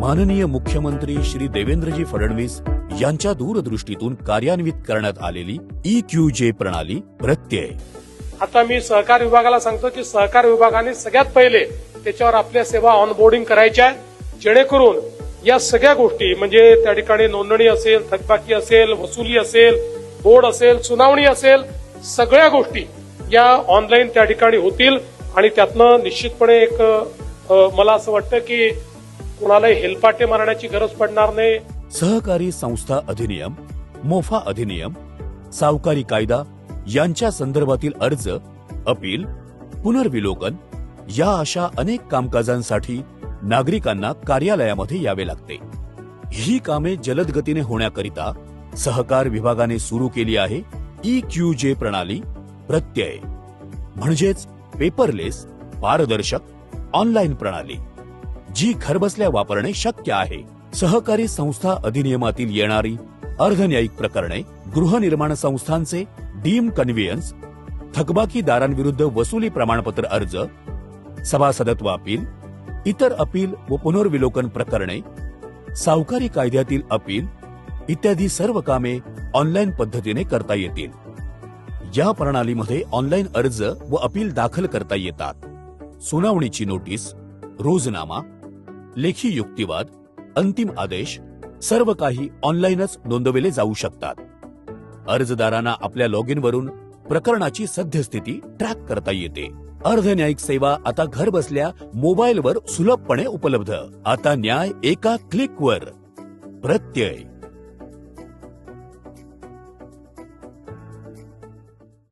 माननीय मुख्यमंत्री श्री देवेंद्रजी फडणवीस यांच्या दूरदृष्टीतून कार्यान्वित करण्यात आलेली EQJ प्रणाली प्रत्यय. आता मी सहकार विभागाला सांगतो की सहकार विभागाने सगळ्यात पहिले त्याच्यावर आपल्या सेवा ऑनबोर्डिंग करायच्या, जेणेकरून या सगळ्या गोष्टी म्हणजे त्या ठिकाणी नोंदणी असेल, थकबाकी असेल, वसुली असेल, बोर्ड असेल, सुनावणी असेल, सगळ्या गोष्टी या ऑनलाईन त्या ठिकाणी होतील आणि त्यातनं निश्चितपणे एक मला असं वाटतं की कुणालाही हेलपाटे मारण्याची गरज पडणार नाही. सहकारी संस्था अधिनियम, मोफा अधिनियम, सावकारी कायदा यांच्या संदर्भातील अर्ज, अपील, पुनर्विलोकन या अशा अनेक कामकाजांसाठी नागरिकांना कार्यालयामध्ये यावे लागते. ही कामे जलद गतीने होण्याकरिता सहकार विभागाने सुरू केली आहे EQJ प्रणाली प्रत्यय, म्हणजेच पेपरलेस, पारदर्शक, ऑनलाईन प्रणाली जी घरबसल्या वापरणे शक्य आहे. सहकारी संस्था अधिनियमातील येणारी अर्धन्यायिक प्रकरणे, गृहनिर्माण संस्थांचे डीम कन्व्हियन्स, थकबाकीदारांविरुद्ध वसुली प्रमाणपत्र अर्ज, सभासदत्व अपील, इतर अपील व पुनर्विलोकन प्रकरणे, सावकारी कायद्यातील अपील इत्यादी सर्व कामे ऑनलाईन पद्धतीने करता येतील. या प्रणालीमध्ये ऑनलाईन अर्ज व अपील दाखल करता येतात. सुनावणीची नोटीस, रोजनामा, लेखी युक्तिवाद, अंतिम आदेश सर्व काही ऑनलाईनच नोंदविले जाऊ शकतात. अर्जदारांना आपल्या लॉगिन वरून प्रकरणाची सद्यस्थिती ट्रॅक करता येते. अर्धन्यायिक सेवा आता घर बसल्या मोबाईलवर सुलभपणे उपलब्ध. आता न्याय एका क्लिकवर. प्रत्यय.